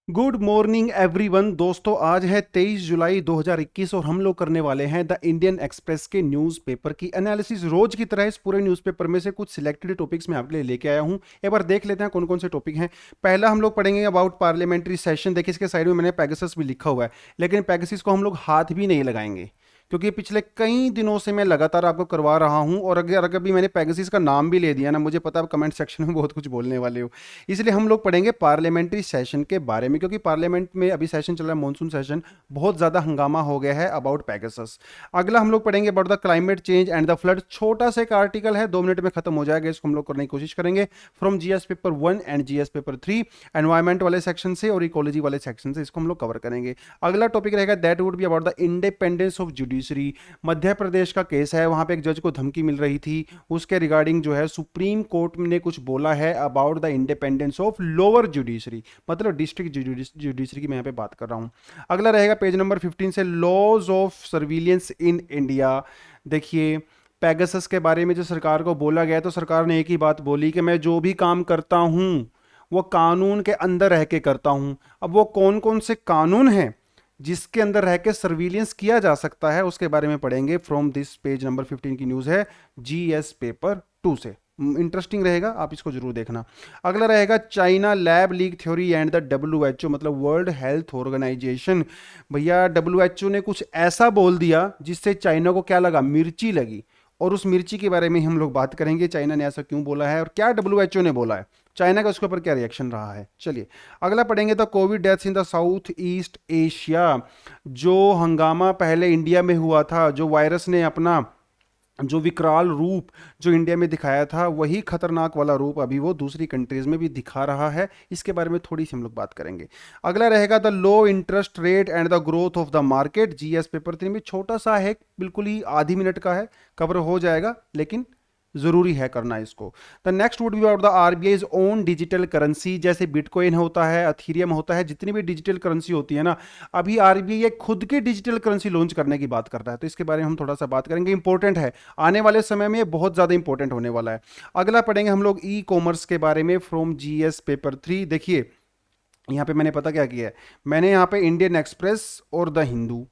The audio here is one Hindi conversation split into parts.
Good morning everyone. दोस्तों आज है 23 जुलाई 2021 और हम लोग करने वाले हैं द इंडियन एक्सप्रेस के न्यूज़पेपर की एनालिसिस। रोज की तरह इस पूरे न्यूज़पेपर में से कुछ सिलेक्टेड टॉपिक्स मैं आपके लिए लेके आया हूं। एक बार देख लेते हैं कौन कौन से टॉपिक हैं। पहला हम लोग पढ़ेंगे अबाउट पार्लियामेंट्री सेशन। देखिए इसके साइड में मैंने पैगासस भी लिखा हुआ है, लेकिन पैगासस को हम लोग हाथ भी नहीं लगाएंगे क्योंकि पिछले कई दिनों से मैं लगातार आपको करवा रहा हूं। और अगर कभी मैंने पैगासस का नाम भी ले दिया ना, मुझे पता है आप कमेंट सेक्शन में बहुत कुछ बोलने वाले हो। इसलिए हम लोग पढ़ेंगे पार्लियामेंट्री सेशन के बारे में, क्योंकि पार्लियामेंट में अभी सेशन चल रहा है, मॉनसून सेशन। बहुत ज़्यादा हंगामा हो गया है अबाउट पैगासस। अगला हम लोग पढ़ेंगे about the climate change and the flood. छोटा सा एक आर्टिकल है, 2 मिनट में खत्म हो जाएगा, इसको हम लोग करने की कोशिश करेंगे from GS paper 1 and GS paper 3। Environment वाले सेक्शन से और इकोलॉजी वाले सेक्शन से इसको हम लोग कवर करेंगे। अगला टॉपिक रहेगा that would be about the independence of judiciary. Madhya Pradesh का केस है, वहां पे एक जज को धमकी मिल रही थी, उसके रिगार्डिंग जो है सुप्रीम कोर्ट ने कुछ बोला है about the independence of lower judiciary, मतलब डिस्ट्रिक्ट जुडिशरी की मैं यहाँ पे बात कर रहा हूँ। अगला रहेगा पेज नंबर 15 से laws of surveillance in India. देखिए पैगासस के बारे में जो सरकार को बोला गया, तो सरकार ने एक ही बात बोली कि मैं जो भी काम करता हूँ वो कानून के अंदर रह के करता हूँ। अब वो कौन कौन से कानून हैं जिसके अंदर रह के सर्विलियंस किया जा सकता है, उसके बारे में पढ़ेंगे फ्रॉम दिस पेज नंबर 15 की न्यूज़ है जीएस पेपर 2 से। इंटरेस्टिंग रहेगा, आप इसको जरूर देखना। अगला रहेगा China lab leak theory and the WHO, मतलब वर्ल्ड हेल्थ ऑर्गेनाइजेशन। भैया डब्ल्यूएचओ ने कुछ ऐसा बोल दिया जिससे चाइना को क्या लगा, मिर्ची लगी। और उस मिर्ची के बारे में हम लोग बात करेंगे, चाइना ने ऐसा क्यों बोला है और क्या डब्ल्यूएचओ ने बोला है, चाइना का उसके ऊपर क्या रिएक्शन रहा है। चलिए अगला पढ़ेंगे तो Covid deaths in the south east Asia. जो हंगामा पहले इंडिया में हुआ था, जो वायरस ने अपना जो विकराल रूप जो इंडिया में दिखाया था, वही खतरनाक वाला रूप अभी वो दूसरी कंट्रीज में भी दिखा रहा है। इसके बारे में थोड़ी सी हम लोग बात करेंगे। अगला रहेगा the low interest rate and the growth of the market. GS paper 3 में छोटा सा है, बिल्कुल ही आधी मिनट का है, कवर हो जाएगा, लेकिन जरूरी है करना इसको। The next would be about the RBI's own digital currency. जैसे बिटकॉइन होता है, अथीरियम होता है, जितनी भी डिजिटल करेंसी होती है ना, अभी आरबीआई एक खुद की डिजिटल करेंसी लॉन्च करने की बात करता है, तो इसके बारे में हम थोड़ा सा बात करेंगे। इंपॉर्टेंट है, आने वाले समय में ये बहुत ज्यादा इंपॉर्टेंट होने वाला है। अगला पढ़ेंगे हम लोग ई कॉमर्स के बारे में फ्रॉम जीएस पेपर 3। देखिए यहाँ पे मैंने पता क्या किया है, मैंने यहाँ पे इंडियन एक्सप्रेस और द हिंदू,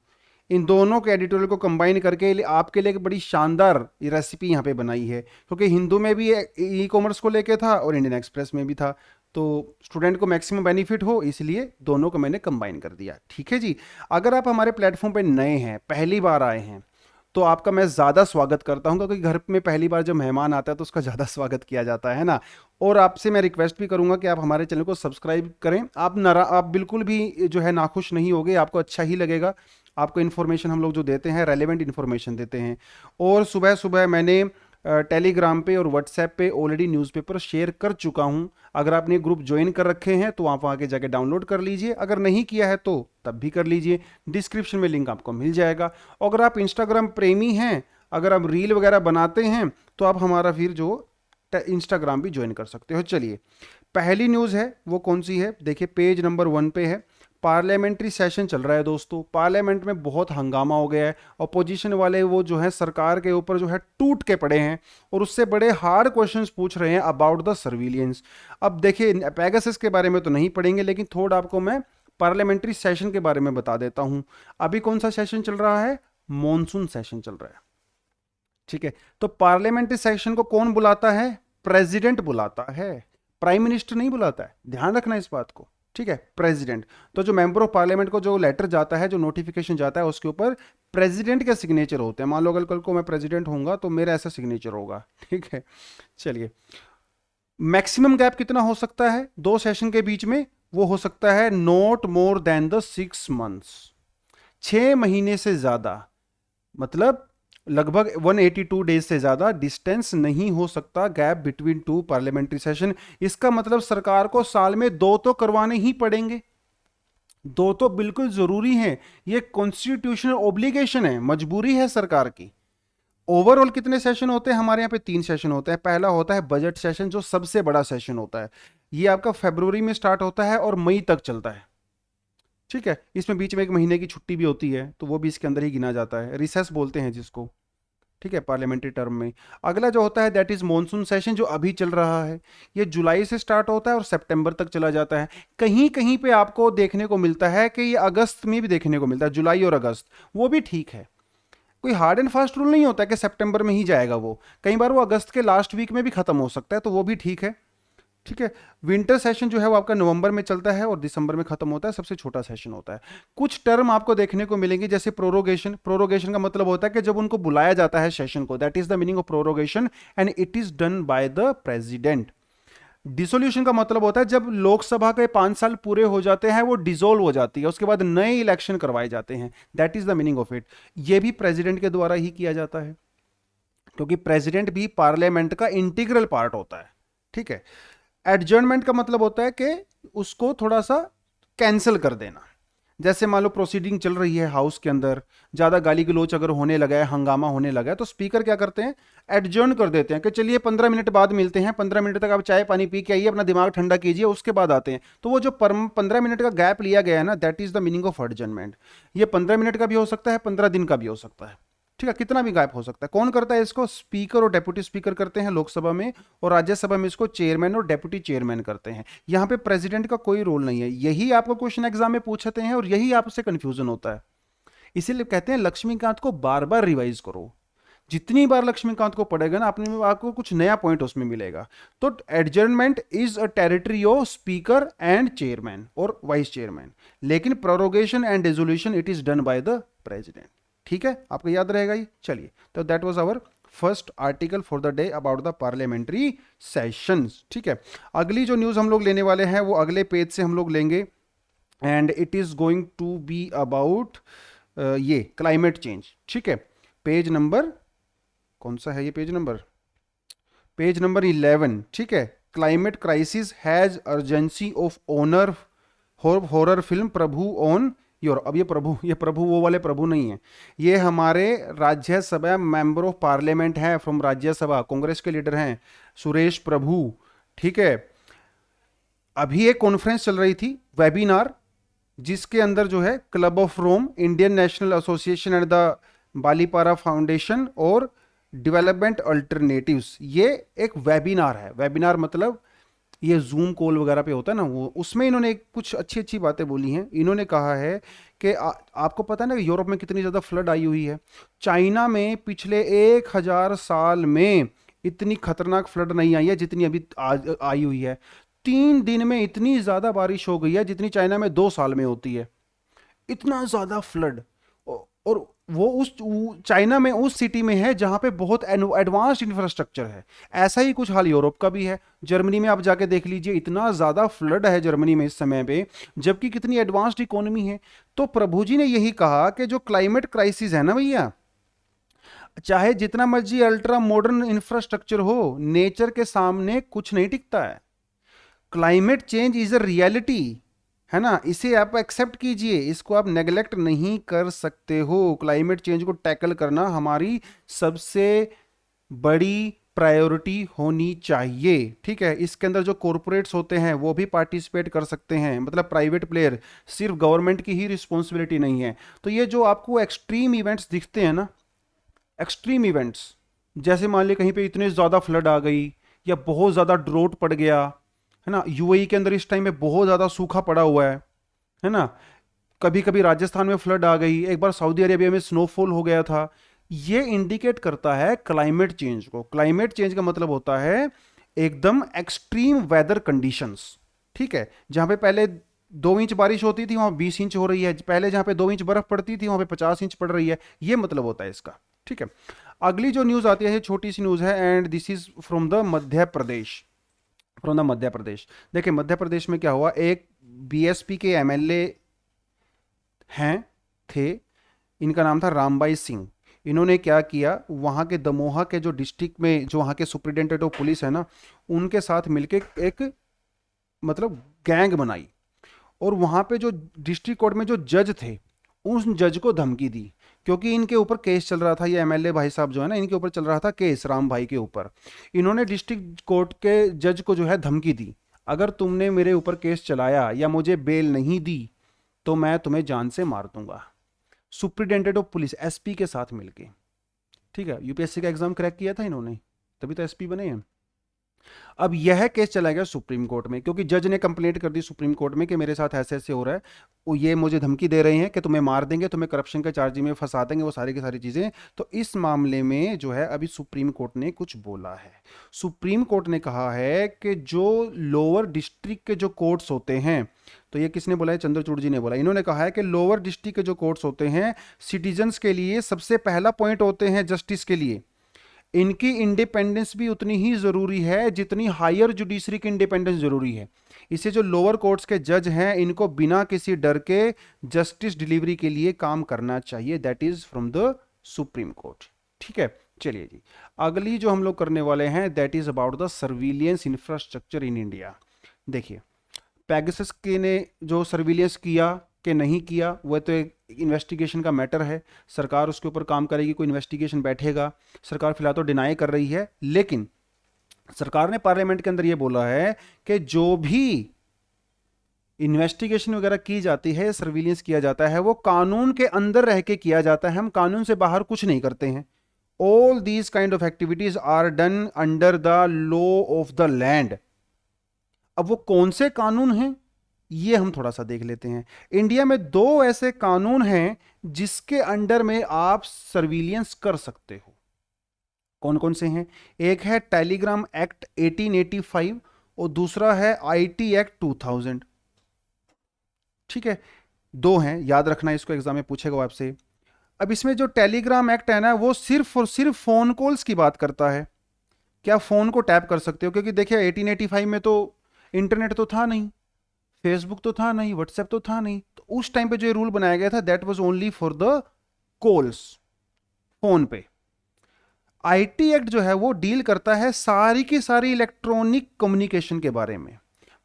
इन दोनों के एडिटोरियल को कंबाइन करके आपके लिए एक बड़ी शानदार रेसिपी यहाँ पे बनाई है, क्योंकि हिंदू में भी ई कॉमर्स को लेके था और इंडियन एक्सप्रेस में भी था, तो स्टूडेंट को मैक्सिमम बेनिफिट हो इसलिए दोनों को मैंने कंबाइन कर दिया। ठीक है जी। अगर आप हमारे प्लेटफॉर्म पे नए हैं, पहली बार आए हैं, तो आपका मैं ज़्यादा स्वागत करता हूं, क्योंकि घर में पहली बार जब मेहमान आता है तो उसका ज़्यादा स्वागत किया जाता है ना। और आपसे मैं रिक्वेस्ट भी करूंगा कि आप हमारे चैनल को सब्सक्राइब करें। आप बिल्कुल भी जो है नाखुश नहीं होगे, आपको अच्छा ही लगेगा। आपको इन्फॉर्मेशन हम लोग जो देते हैं, रेलेवेंट इन्फॉर्मेशन देते हैं। और सुबह सुबह मैंने टेलीग्राम पे और व्हाट्सएप पे ऑलरेडी न्यूज़पेपर शेयर कर चुका हूं। अगर आपने ग्रुप ज्वाइन कर रखे हैं तो आप वहां के जाके डाउनलोड कर लीजिए, अगर नहीं किया है तो तब भी कर लीजिए, डिस्क्रिप्शन में लिंक आपको मिल जाएगा। अगर आप इंस्टाग्राम प्रेमी हैं, अगर आप रील वगैरह बनाते हैं, तो आप हमारा फिर जो इंस्टाग्राम भी ज्वाइन कर सकते हो। चलिए पहली न्यूज़ है वो कौन सी है, देखिए पेज नंबर 1 पे है। पार्लियामेंट्री सेशन चल रहा है दोस्तों, पार्लियामेंट में बहुत हंगामा हो गया है। अपोजिशन वाले वो जो है सरकार के ऊपर जो है टूट के पड़े हैं और उससे बड़े हार्ड क्वेश्चंस पूछ रहे हैं अबाउट द सर्विलियंस। अब देखिए पैगासस के बारे में तो नहीं पढ़ेंगे, लेकिन थोड़ा आपको मैं पार्लियामेंट्री सेशन के बारे में बता देता हूं। अभी कौन सा सेशन चल रहा है, मॉनसून सेशन चल रहा है। ठीक है, तो पार्लियामेंट्री सेशन को कौन बुलाता है, प्रेसिडेंट बुलाता है, प्राइम मिनिस्टर नहीं बुलाता है, ध्यान रखना इस बात को। ठीक है, प्रेसिडेंट। तो जो मेंबर ऑफ पार्लियामेंट को जो लेटर जाता है, जो नोटिफिकेशन जाता है, उसके ऊपर प्रेसिडेंट के सिग्नेचर होते हैं। मान लो अगर कल को मैं प्रेसिडेंट होऊंगा तो मेरा ऐसा सिग्नेचर होगा। ठीक है, चलिए मैक्सिमम गैप कितना हो सकता है दो सेशन के बीच में, वो हो सकता है not more than the 6 months, 6 महीने से ज्यादा, मतलब लगभग 182 डेज से ज्यादा डिस्टेंस नहीं हो सकता gap between two parliamentary session. इसका मतलब सरकार को साल में 2 तो करवाने ही पड़ेंगे, 2 तो बिल्कुल जरूरी है, ये कॉन्स्टिट्यूशनल ऑब्लिगेशन है, मजबूरी है सरकार की। ओवरऑल कितने सेशन होते हैं हमारे यहाँ पे, 3 सेशन होते हैं। पहला होता है बजट सेशन, जो सबसे बड़ा सेशन होता है, ये आपका फरवरी में स्टार्ट होता है और मई तक चलता है। ठीक है, इसमें बीच में 1 महीने की छुट्टी भी होती है, तो वो भी इसके अंदर ही गिना जाता है, रिसेस बोलते हैं जिसको। ठीक है, पार्लियामेंट्री टर्म में। अगला जो होता है दैट इज मॉनसून सेशन, जो अभी चल रहा है। ये जुलाई से स्टार्ट होता है और सितंबर तक चला जाता है। कहीं कहीं पे आपको देखने को मिलता है कि ये अगस्त में भी देखने को मिलता है, जुलाई और अगस्त, वो भी ठीक है। कोई हार्ड एंड फास्ट रूल नहीं होता कि सितंबर में ही जाएगा वो, कई बार वो अगस्त के लास्ट वीक में भी खत्म हो सकता है, तो वो भी ठीक है। ठीक है। विंटर सेशन जो है वो आपका नवंबर में चलता है और दिसंबर में खत्म होता है, सबसे छोटा सेशन होता है। कुछ टर्म आपको देखने को मिलेंगे जैसे प्रोरोगेशन। प्रोरोगेशन का मतलब होता है कि जब उनको बुलाया जाता है सेशन को, that is the meaning of prorogation, and it is done by the president. Dissolution का मतलब होता है जब लोकसभा के 5 साल पूरे हो जाते हैं, वो डिसोल्व हो जाती है, उसके बाद नए इलेक्शन करवाए जाते हैं, that is the meaning of it. ये भी प्रेसिडेंट के द्वारा ही किया जाता है, क्योंकि प्रेसिडेंट भी पार्लियामेंट का इंटीग्रल पार्ट होता है। ठीक है। एडजर्नमेंट का मतलब होता है कि उसको थोड़ा सा कैंसिल कर देना। जैसे मान लो प्रोसीडिंग चल रही है हाउस के अंदर, ज्यादा गाली गलोच अगर होने लगा है, हंगामा होने लगा है, तो स्पीकर क्या करते हैं, एडजर्न कर देते हैं कि चलिए 15 मिनट बाद मिलते हैं, 15 मिनट तक आप चाय पानी पी के आइए, अपना दिमाग ठंडा कीजिए, उसके बाद आते हैं। तो वो जो 15 मिनट का गैप लिया गया है ना, that is the meaning of adjournment. ये 15 मिनट का भी हो सकता है, 15 दिन का भी हो सकता है। ठीक है, कितना भी गैप हो सकता है। कौन करता है इसको, स्पीकर और डेप्यूटी स्पीकर करते हैं लोकसभा में, और राज्यसभा में इसको चेयरमैन और डेप्यूटी चेयरमैन करते हैं। यहां पे प्रेसिडेंट का कोई रोल नहीं है। यही आपको क्वेश्चन एग्जाम में पूछते हैं और यही आपसे कंफ्यूजन होता है। इसीलिए कहते हैं लक्ष्मीकांत को बार बार रिवाइज करो। जितनी बार लक्ष्मीकांत को पढ़ेगा ना आपने, आपको कुछ नया पॉइंट उसमें मिलेगा। तो adjournment is a territory of speaker and chairman और वाइस चेयरमैन, लेकिन prorogation and resolution it is done by the president. ठीक है, आपको याद रहेगा ये। चलिए, तो that was our first article for the day about the parliamentary sessions. ठीक है, अगली जो न्यूज हम लोग लेने वाले हैं वो अगले पेज से हम लोग लेंगे, and it is going to be about ये क्लाइमेट चेंज। ठीक है, पेज नंबर कौन सा है ये, पेज नंबर 11। ठीक है, climate crisis has urgency of honour horror film प्रभु ऑन योर। अब ये प्रभु वो वाले प्रभु नहीं है, ये हमारे राज्यसभा मेंबर ऑफ पार्लियामेंट है, फ्रॉम राज्यसभा, कांग्रेस के लीडर हैं सुरेश प्रभु। ठीक है, अभी एक कॉन्फ्रेंस चल रही थी, वेबिनार, जिसके अंदर जो है Club of Rome, Indian National Association and the Balipara Foundation और डेवलपमेंट अल्टरनेटिव्स, ये एक वेबिनार है। वेबिनार मतलब ये जूम कॉल वगैरह पे होता है ना, वो, उसमें इन्होंने कुछ अच्छी अच्छी बातें बोली हैं। इन्होंने कहा है कि आपको पता है ना कि यूरोप में कितनी ज़्यादा फ्लड आई हुई है। चाइना में पिछले 1000 साल में इतनी खतरनाक फ्लड नहीं आई है जितनी अभी आज आई हुई है। 3 दिन में इतनी ज़्यादा बारिश हो गई है जितनी चाइना में 2 साल में होती है। इतना ज़्यादा फ्लड। और वो उस चाइना में उस सिटी में है जहां पे बहुत एडवांस्ड इंफ्रास्ट्रक्चर है। ऐसा ही कुछ हाल यूरोप का भी है। जर्मनी में आप जाके देख लीजिए, इतना ज़्यादा फ्लड है जर्मनी में इस समय पे, जबकि कितनी एडवांस्ड इकोनॉमी है। तो प्रभु जी ने यही कहा कि जो क्लाइमेट क्राइसिस है ना भैया, चाहे जितना मर्जी अल्ट्रा मॉडर्न इंफ्रास्ट्रक्चर हो, नेचर के सामने कुछ नहीं टिकता है। Climate change is a reality, है ना, इसे आप एक्सेप्ट कीजिए, इसको आप नेग्लेक्ट नहीं कर सकते हो। क्लाइमेट चेंज को टैकल करना हमारी सबसे बड़ी प्रायोरिटी होनी चाहिए। ठीक है, इसके अंदर जो कॉरपोरेट्स होते हैं वो भी पार्टिसिपेट कर सकते हैं, मतलब प्राइवेट प्लेयर, सिर्फ गवर्नमेंट की ही रिस्पॉन्सिबिलिटी नहीं है। तो ये जो आपको एक्सट्रीम इवेंट्स दिखते हैं ना, एक्सट्रीम इवेंट्स, जैसे मान लीजिए कहीं पे इतनी ज़्यादा फ्लड आ गई या बहुत ज़्यादा ड्रोट पड़ गया, है ना, यूएई के अंदर इस टाइम में बहुत ज़्यादा सूखा पड़ा हुआ है ना, कभी कभी राजस्थान में फ्लड आ गई, एक बार सऊदी अरेबिया में स्नोफॉल हो गया था। ये इंडिकेट करता है क्लाइमेट चेंज को। क्लाइमेट चेंज का मतलब होता है एकदम एक्सट्रीम वेदर कंडीशंस। ठीक है, जहां पे पहले 2 इंच बारिश होती थी वहां 20 इंच हो रही है, पहले जहां पे 2 इंच बर्फ पड़ती थी वहां पे 50 इंच पड़ रही है, ये मतलब होता है इसका। ठीक है, अगली जो न्यूज आती है छोटी सी न्यूज है, and this is from the Madhya Pradesh, from the Madhya Pradesh. देखिए मध्य प्रदेश में क्या हुआ, एक बीएसपी के एमएलए हैं, थे, इनका नाम था रामबाई सिंह। इन्होंने क्या किया, वहाँ के दमोहा के जो डिस्ट्रिक्ट में जो वहाँ के सुप्रिटेंडेंट ऑफ पुलिस है ना, उनके साथ मिलके एक मतलब गैंग बनाई, और वहाँ पे जो डिस्ट्रिक्ट कोर्ट में जो जज थे, उस जज को धमकी दी, क्योंकि इनके ऊपर केस चल रहा था। ये एमएलए भाई साहब जो है ना, इनके ऊपर चल रहा था केस, राम भाई के ऊपर। इन्होंने डिस्ट्रिक्ट कोर्ट के जज को जो है धमकी दी, अगर तुमने मेरे ऊपर केस चलाया या मुझे बेल नहीं दी तो मैं तुम्हें जान से मार दूंगा। सुप्रिटेंडेंट ऑफ पुलिस एसपी के साथ मिलके। ठीक है, यूपीएससी का एग्जाम क्रैक किया था इन्होंने, तभी तो एसपी बने हैं। अब यह केस चला गया सुप्रीम कोर्ट में, क्योंकि जज ने कंप्लेंट कर दी सुप्रीम कोर्ट में कि मेरे साथ ऐसे ऐसे हो रहा है, वो ये मुझे धमकी दे रहे हैं कि तुम्हें मार देंगे, तुम्हें करप्शन के चार्ज में फंसा देंगे, वो सारी की सारी चीज़ें। तो इस मामले में जो है अभी सुप्रीम कोर्ट ने कुछ बोला है। सुप्रीम कोर्ट ने कहा है कि जो लोअर डिस्ट्रिक्ट के जो कोर्ट्स होते हैं, तो ये किसने बोला है? चंद्रचूड़ जी ने बोला। इन्होंने कहा है कि लोअर डिस्ट्रिक्ट के जो कोर्ट्स होते हैं सिटीजन्स के लिए सबसे पहला पॉइंट होते हैं जस्टिस के लिए। इनकी इंडिपेंडेंस भी उतनी ही जरूरी है जितनी हायर जुडिशरी की इंडिपेंडेंस जरूरी है। इसे जो लोअर कोर्ट्स के जज हैं इनको बिना किसी डर के जस्टिस डिलीवरी के लिए काम करना चाहिए, that is from the supreme court. ठीक है, चलिए जी, अगली जो हम लोग करने वाले हैं that is about the surveillance infrastructure in India. देखिए, पैगासस के ने जो सर्विलियंस किया कि नहीं किया, वह तो एक इन्वेस्टिगेशन का मैटर है, सरकार उसके ऊपर काम करेगी, कोई इन्वेस्टिगेशन बैठेगा। सरकार फिलहाल तो डिनाई कर रही है, लेकिन सरकार ने पार्लियामेंट के अंदर यह बोला है कि जो भी इन्वेस्टिगेशन वगैरह की जाती है, सर्विलियंस किया जाता है, वो कानून के अंदर रह के किया जाता है, हम कानून से बाहर कुछ नहीं करते हैं। All these kind of activities are done under the law of the land. अब वो कौन से कानून हैं ये हम थोड़ा सा देख लेते हैं। इंडिया में दो ऐसे कानून हैं जिसके अंडर में आप सर्विलियंस कर सकते हो। कौन कौन से हैं? एक है टेलीग्राम एक्ट 1885 और दूसरा है आईटी एक्ट 2000। ठीक है, दो हैं, याद रखना, इसको एग्जाम में पूछेगा आपसे। अब इसमें जो टेलीग्राम एक्ट है ना, वो सिर्फ और सिर्फ फोन कॉल्स की बात करता है। क्या फोन को टैप कर सकते हो? क्योंकि देखिए 1885 में तो इंटरनेट तो था नहीं, फेसबुक तो था नहीं, व्हाट्सएप तो था नहीं, तो उस टाइम पे जो रूल बनाया गया था that was only for the calls, phone पे। आईटी एक्ट जो है वो डील करता है सारी की सारी इलेक्ट्रॉनिक कम्युनिकेशन के बारे में।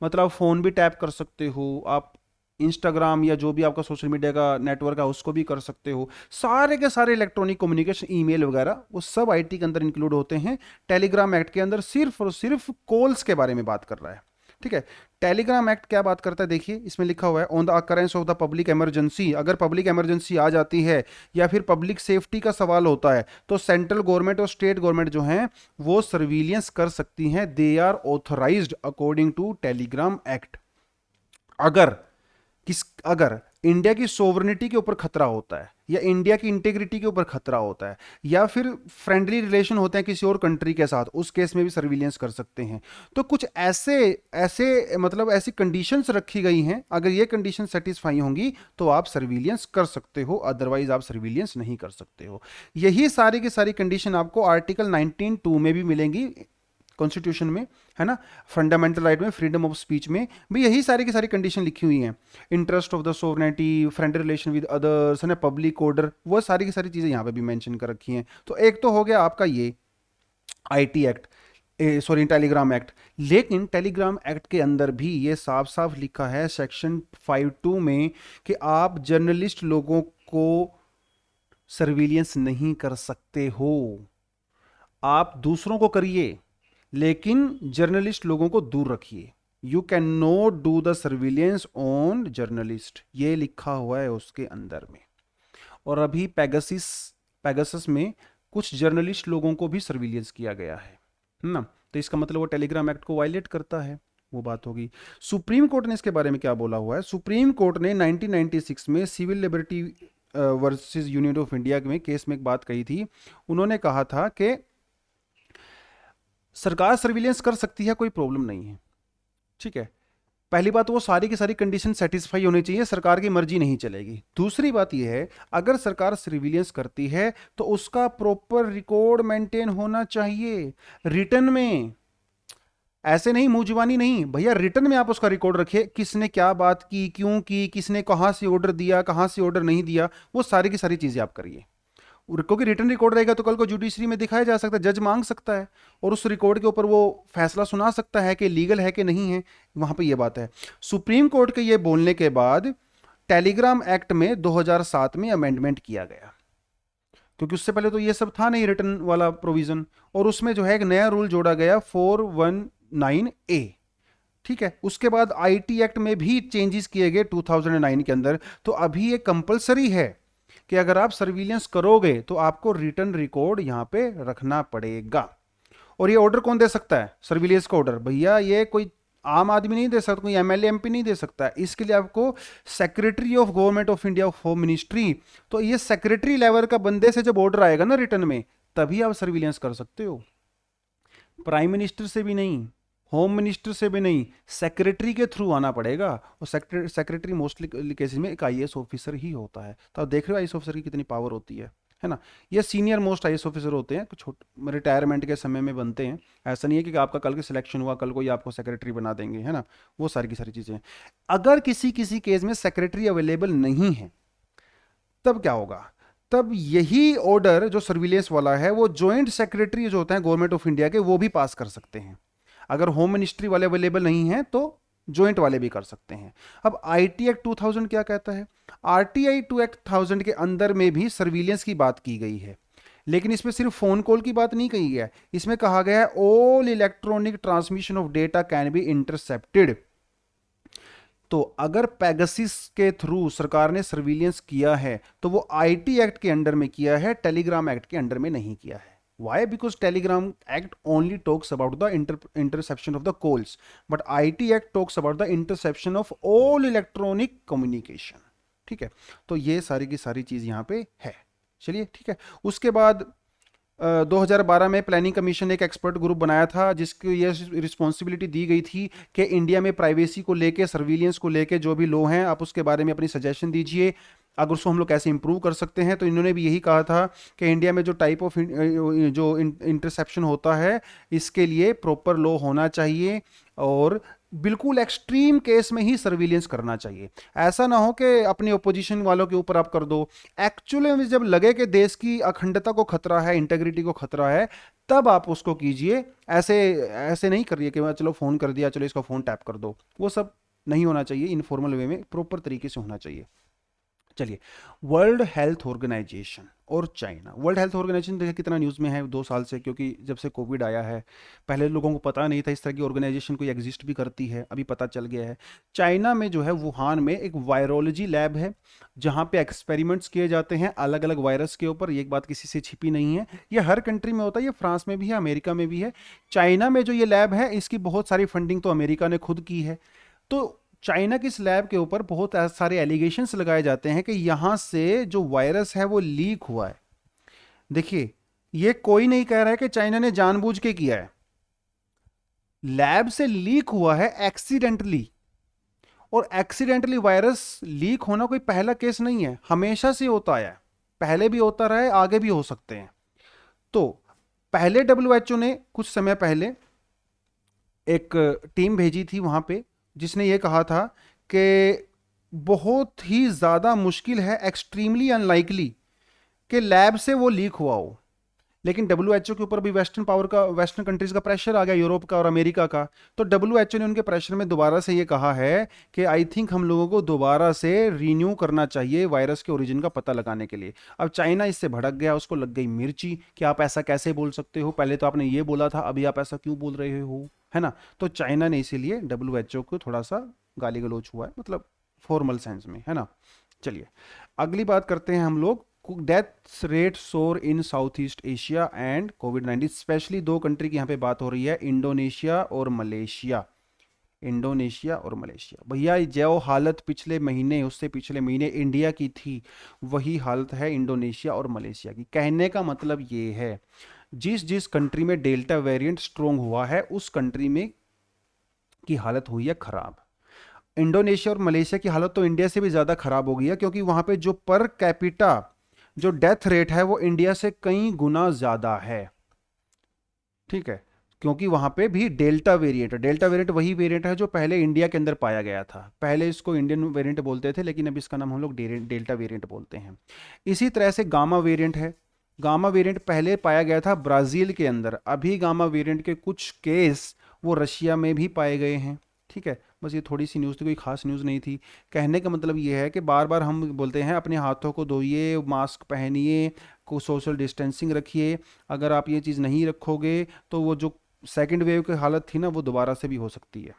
मतलब फोन भी टैप कर सकते हो आप, इंस्टाग्राम या जो भी आपका सोशल मीडिया का नेटवर्क है उसको भी कर सकते हो, सारे के सारे इलेक्ट्रॉनिक कम्युनिकेशन, ईमेल वगैरह, वो सब आईटी के अंदर इंक्लूड होते हैं। टेलीग्राम एक्ट के अंदर सिर्फ और सिर्फ कॉल्स के बारे में बात कर रहा है। ठीक है, टेलीग्राम एक्ट क्या बात करता है? देखिए इसमें लिखा हुआ है, on the occurrence of the public emergency, अगर पब्लिक इमरजेंसी आ जाती है या फिर पब्लिक सेफ्टी का सवाल होता है तो सेंट्रल गवर्नमेंट और स्टेट गवर्नमेंट जो हैं वो सर्विलियंस कर सकती हैं, they are authorised according to telegram act. अगर इंडिया की सोवरेनिटी के ऊपर खतरा होता है या इंडिया की इंटीग्रिटी के ऊपर खतरा होता है या फिर फ्रेंडली रिलेशन होते हैं किसी और कंट्री के साथ, उस केस में भी सर्विलियंस कर सकते हैं। तो कुछ ऐसे ऐसे मतलब ऐसी कंडीशंस रखी गई हैं, अगर ये कंडीशन सेटिस्फाई होंगी तो आप सर्विलियंस कर सकते हो, अदरवाइज आप सर्विलियंस नहीं कर सकते हो। यही सारी की सारी कंडीशन आपको आर्टिकल 19(2) में भी मिलेंगी कॉन्स्टिट्यूशन में, है ना, फंडामेंटल राइट में, फ्रीडम ऑफ स्पीच में भी यही सारी की सारी कंडीशन लिखी हुई हैं। Interest of the sovereignty, friendly relation with others, है ना, पब्लिक ऑर्डर, वो सारी की सारी चीज़ें यहाँ पे भी मेंशन कर रखी हैं। तो एक तो हो गया आपका ये IT act, sorry Telegram act. लेकिन टेलीग्राम एक्ट के अंदर भी ये साफ साफ लिखा है सेक्शन 5(2) में कि आप जर्नलिस्ट लोगों को सर्विलियंस नहीं कर सकते हो। आप दूसरों को करिए लेकिन जर्नलिस्ट लोगों को दूर रखिए। You can not do the surveillance on journalist, ये लिखा हुआ है उसके अंदर में। और अभी पैगासस में कुछ जर्नलिस्ट लोगों को भी सर्विलियंस किया गया है ना, तो इसका मतलब वो टेलीग्राम एक्ट को वायलेट करता है, वो बात होगी। सुप्रीम कोर्ट ने इसके बारे में क्या बोला हुआ है? सुप्रीम कोर्ट ने 1996 में civil liberty versus Union of India में केस में एक बात कही थी। उन्होंने कहा था कि सरकार सर्विलेंस कर सकती है, कोई प्रॉब्लम नहीं है। ठीक है, पहली बात वो सारी की सारी कंडीशन सेटिस्फाई होनी चाहिए, सरकार की मर्जी नहीं चलेगी। दूसरी बात यह है अगर सरकार सर्विलेंस करती है तो उसका प्रॉपर रिकॉर्ड मेंटेन होना चाहिए रिटर्न में, ऐसे नहीं मुंह जुबानी नहीं भैया, रिटर्न में आप उसका रिकॉर्ड रखिए, किसने क्या बात की, क्यों की, किसने कहां से ऑर्डर दिया, कहां से ऑर्डर नहीं दिया, वो सारी की सारी चीजें आप करिए। क्योंकि रिटर्न रिकॉर्ड रहेगा तो कल को जुडिशरी में दिखाया जा सकता है, जज मांग सकता है और उस रिकॉर्ड के ऊपर वो फैसला सुना सकता है कि लीगल है कि नहीं है, वहां पे ये बात है। सुप्रीम कोर्ट के ये बोलने के बाद टेलीग्राम एक्ट में 2007 में अमेंडमेंट किया गया, क्योंकि उससे पहले तो ये सब था नहीं रिटर्न वाला प्रोविजन, और उसमें जो है एक नया रूल जोड़ा गया 419A। ठीक है, उसके बाद आईटी एक्ट में भी चेंजेस किए गए 2009 के अंदर। तो अभी ये कंपलसरी है कि अगर आप सर्विलियंस करोगे तो आपको रिटर्न रिकॉर्ड यहाँ पे रखना पड़ेगा। और ये ऑर्डर कौन दे सकता है? सर्विलियंस का ऑर्डर भैया ये कोई आम आदमी नहीं दे सकता, कोई एमएलए एमपी नहीं दे सकता है। इसके लिए आपको secretary of government of India of home ministry, तो ये सेक्रेटरी लेवल का बंदे से जब ऑर्डर आएगा ना रिटर्न में, तभी आप सर्विलियंस कर सकते हो। प्राइम मिनिस्टर से भी नहीं, होम मिनिस्टर से भी नहीं, सेक्रेटरी के थ्रू आना पड़ेगा। और सेक्रेटरी मोस्टली केसेस में एक आईएएस ऑफिसर ही होता है। तो आप देख रहे हो आईएएस ऑफिसर की कितनी पावर होती है ना। ये सीनियर मोस्ट आईएएस ऑफिसर होते हैं, कुछ रिटायरमेंट के समय में बनते हैं। ऐसा नहीं है कि आपका कल के सिलेक्शन हुआ कल को ही आपको सेक्रेटरी बना देंगे, है ना। वो सारी की सारी चीज़ें। अगर किसी किसी केस में सेक्रेटरी अवेलेबल नहीं है तब क्या होगा? तब यही ऑर्डर जो सर्विलेंस वाला है वो जॉइंट सेक्रेटरी जो होता है गवर्नमेंट ऑफ इंडिया के, वो भी पास कर सकते हैं। अगर होम मिनिस्ट्री वाले अवेलेबल नहीं है तो जॉइंट वाले भी कर सकते हैं। अब आईटी एक्ट 2000 क्या कहता है? आरटीआई 2 एक्ट 1000 के अंदर में भी सर्विलेंस की बात की गई है, लेकिन इसमें सिर्फ फोन कॉल की बात नहीं कही है। इसमें कहा गया है all electronic transmission of data can be intercepted. तो अगर पेगासिस के थ्रू सरकार ने सर्विलियंस किया है तो वो आईटी एक्ट के अंडर में किया है, टेलीग्राम एक्ट के अंडर में नहीं किया है। Why? Because telegram act only talks about the interception of the calls, but IT act talks about the interception of all electronic communication. ठीक है, तो ये सारी की सारी चीज यहां पे है। चलिए ठीक है। उसके बाद 2012 में प्लानिंग कमीशन ने एक एक्सपर्ट ग्रुप बनाया था जिसको ये रिस्पॉन्सिबिलिटी दी गई थी कि इंडिया में प्राइवेसी को लेके, सर्विलियंस को लेके जो भी लॉ हैं आप उसके बारे में अपनी सजेशन दीजिए, अगर उसको हम लोग कैसे इंप्रूव कर सकते हैं। तो इन्होंने भी यही कहा था कि इंडिया में जो टाइप ऑफ जो इंटरसेप्शन होता है इसके लिए प्रॉपर लॉ होना चाहिए और बिल्कुल एक्सट्रीम केस में ही सर्विलियंस करना चाहिए। ऐसा ना हो कि अपनी ओपोजिशन वालों के ऊपर आप कर दो। एक्चुअली में जब लगे कि देश की अखंडता को खतरा है, इंटेग्रिटी को खतरा है, तब आप उसको कीजिए। ऐसे ऐसे नहीं करिए कि चलो फोन कर दिया, चलो इसका फोन टैप कर दो। वो सब नहीं होना चाहिए, इनफॉर्मल वे में प्रॉपर तरीके से होना चाहिए। चलिए, वर्ल्ड हेल्थ ऑर्गेनाइजेशन और चाइना। वर्ल्ड हेल्थ ऑर्गेनाइजेशन देखिए कितना न्यूज़ में है 2 साल से, क्योंकि जब से कोविड आया है पहले लोगों को पता नहीं था इस तरह की ऑर्गेनाइजेशन कोई एग्जिस्ट भी करती है, अभी पता चल गया है। चाइना में जो है वुहान में एक वायरोलॉजी लैब है जहाँ पे एक्सपेरिमेंट्स किए जाते हैं अलग अलग वायरस के ऊपर। ये एक बात किसी से छिपी नहीं है, ये हर कंट्री में होता है, ये फ्रांस में भी है, अमेरिका में भी है। चाइना में जो ये लैब है इसकी बहुत सारी फंडिंग तो अमेरिका ने खुद की है। तो चाइना की इस लैब के ऊपर बहुत सारे एलिगेशंस लगाए जाते हैं कि यहां से जो वायरस है वो लीक हुआ है। देखिए, ये कोई नहीं कह रहा है कि चाइना ने जानबूझ के किया है, लैब से लीक हुआ है एक्सीडेंटली। और एक्सीडेंटली वायरस लीक होना कोई पहला केस नहीं है, हमेशा से होता आया है, पहले भी होता रहा है, आगे भी हो सकते हैं। तो पहले डब्ल्यूएचओ ने कुछ समय पहले एक टीम भेजी थी वहां पे जिसने ये कहा था कि बहुत ही ज़्यादा मुश्किल है, एक्सट्रीमली अनलाइकली कि लैब से वो लीक हुआ हो। लेकिन डब्ल्यूएचओ के ऊपर भी वेस्टर्न कंट्रीज का प्रेशर आ गया, यूरोप का और अमेरिका का। तो डब्ल्यूएचओ ने उनके प्रेशर में दोबारा से ये कहा है कि आई थिंक हम लोगों को दोबारा से रीन्यू करना चाहिए वायरस के ओरिजिन का पता लगाने के लिए। अब चाइना इससे भड़क गया, उसको लग गई मिर्ची कि आप ऐसा कैसे बोल सकते हो, पहले तो आपने ये बोला था, अभी आप ऐसा क्यों बोल रहे हो, है ना। तो चाइना ने इसीलिए डब्ल्यूएचओ को थोड़ा सा गाली गलौज हुआ है, मतलब फॉर्मल सेंस में, है ना। चलिए अगली बात करते हैं हम लोग। Death rate soar in south east Asia and कोविड-19। स्पेशली 2 कंट्री की यहाँ पे बात हो रही है, इंडोनेशिया और मलेशिया। इंडोनेशिया और मलेशिया भैया, जो हालत पिछले महीने, उससे पिछले महीने इंडिया की थी, वही हालत है इंडोनेशिया और मलेशिया की। कहने का मतलब ये है जिस जिस कंट्री में डेल्टा वेरिएंट स्ट्रोंग हुआ है उस कंट्री में की हालत हुई है खराब। इंडोनेशिया और मलेशिया की हालत तो इंडिया से भी ज़्यादा खराब हो गई है, क्योंकि वहाँ पे जो पर कैपिटा जो डेथ रेट है वो इंडिया से कई गुना ज़्यादा है। ठीक है, क्योंकि वहाँ पे भी डेल्टा वेरिएंट है। डेल्टा वेरिएंट वही वेरिएंट है जो पहले इंडिया के अंदर पाया गया था। पहले इसको इंडियन वेरिएंट बोलते थे, लेकिन अब इसका नाम हम लोग डेल्टा वेरिएंट बोलते हैं। इसी तरह से गामा वेरिएंट है। गामा वेरिएंट पहले पाया गया था ब्राज़ील के अंदर, अभी गामा वेरिएंट के कुछ केस वो रशिया में भी पाए गए हैं। ठीक है, बस ये थोड़ी सी न्यूज़ थी, कोई खास न्यूज़ नहीं थी। कहने का मतलब ये है कि बार बार हम बोलते हैं अपने हाथों को धोइए, मास्क पहनिए, को सोशल डिस्टेंसिंग रखिए। अगर आप ये चीज़ नहीं रखोगे तो वो जो सेकंड वेव की हालत थी ना वो दोबारा से भी हो सकती है।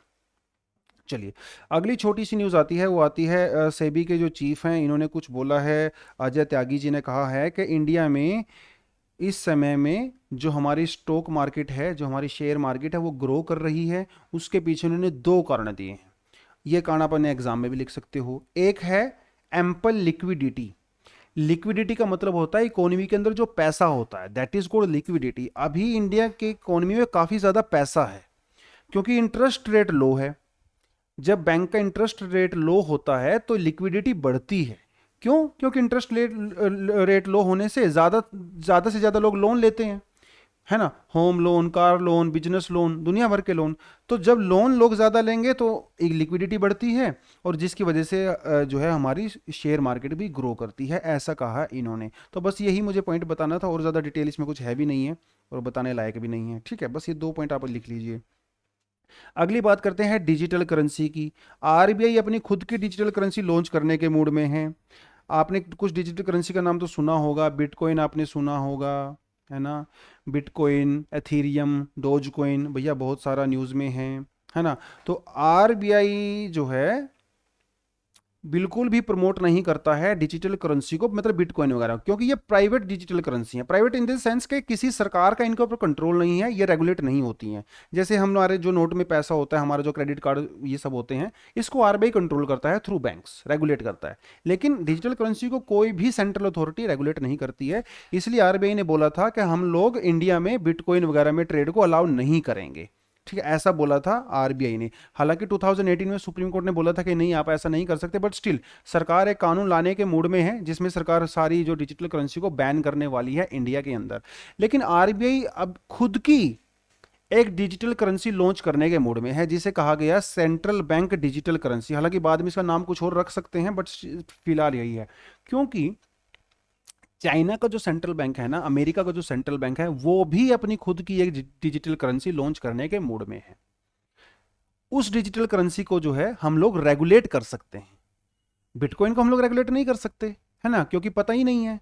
चलिए, अगली छोटी सी न्यूज़ आती है, वो आती है सेबी के जो चीफ हैं, इन्होंने कुछ बोला है। अजय त्यागी जी ने कहा है कि इंडिया में इस समय में जो हमारी स्टॉक मार्केट है, जो हमारी शेयर मार्केट है, वो ग्रो कर रही है। उसके पीछे उन्होंने दो कारण दिए हैं। ये कारण अपन एग्जाम में भी लिख सकते हो। एक है एम्पल लिक्विडिटी। लिक्विडिटी का मतलब होता है इकोनॉमी के अंदर जो पैसा होता है, दैट इज कॉल्ड लिक्विडिटी। अभी इंडिया के इकोनॉमी में काफ़ी ज़्यादा पैसा है, क्योंकि इंटरेस्ट रेट लो है। जब बैंक का इंटरेस्ट रेट लो होता है तो लिक्विडिटी बढ़ती है। क्यों? क्योंकि इंटरेस्ट रेट लो होने से ज़्यादा ज़्यादा से ज़्यादा लोग लोन लेते हैं, है ना। Home loan, car loan, business loan, दुनिया भर के लोन। तो जब लोन लोग ज़्यादा लेंगे तो एक लिक्विडिटी बढ़ती है, और जिसकी वजह से जो है हमारी शेयर मार्केट भी ग्रो करती है, ऐसा कहा इन्होंने। तो बस यही मुझे पॉइंट बताना था, और ज़्यादा डिटेल इसमें कुछ है भी नहीं है और बताने लायक भी नहीं है। ठीक है, बस ये दो पॉइंट आप लिख लीजिए। अगली बात करते हैं डिजिटल करेंसी की। आरबीआई अपनी खुद की डिजिटल करेंसी लॉन्च करने के मूड में है। आपने कुछ डिजिटल करेंसी का नाम तो सुना होगा, बिटकॉइन आपने सुना होगा, है ना। बिटकॉइन, एथीरियम, डोज कॉइन, भैया बहुत सारा न्यूज़ में है ना। तो आरबीआई जो है बिल्कुल भी प्रमोट नहीं करता है डिजिटल करेंसी को, मतलब बिटकॉइन वगैरह, क्योंकि ये प्राइवेट डिजिटल करेंसी है। प्राइवेट इन द सेंस के किसी सरकार का इनके ऊपर कंट्रोल नहीं है, ये रेगुलेट नहीं होती हैं। जैसे हमारे जो नोट में पैसा होता है, हमारा जो क्रेडिट कार्ड, ये सब होते हैं, इसको आरबीआई कंट्रोल करता है थ्रू बैंक्स, रेगुलेट करता है। लेकिन डिजिटल करेंसी को कोई भी सेंट्रल अथॉरिटी रेगुलेट नहीं करती है। इसलिए आरबीआई ने बोला था कि हम लोग इंडिया में बिटकॉइन वगैरह में ट्रेड को अलाउ नहीं करेंगे। ठीक है, ऐसा बोला था आरबीआई ने। हालांकि 2018 में सुप्रीम कोर्ट ने बोला था कि नहीं, आप ऐसा नहीं कर सकते, बट स्टिल सरकार एक कानून लाने के मूड में है, जिसमें सरकार सारी जो डिजिटल करेंसी को बैन करने वाली है इंडिया के अंदर। लेकिन आरबीआई अब खुद की एक डिजिटल करेंसी लॉन्च करने के मूड में है, जिसे कहा गया सेंट्रल बैंक डिजिटल करेंसी। हालांकि बाद में इसका नाम कुछ और रख सकते हैं, बट फिलहाल यही है। क्योंकि चाइना का जो सेंट्रल बैंक है ना, अमेरिका का जो सेंट्रल बैंक है, वो भी अपनी खुद की एक डिजिटल करेंसी लॉन्च करने के मूड में है। उस डिजिटल करेंसी को जो है हम लोग रेगुलेट कर सकते हैं। बिटकॉइन को हम लोग रेगुलेट नहीं कर सकते, है ना, क्योंकि पता ही नहीं है।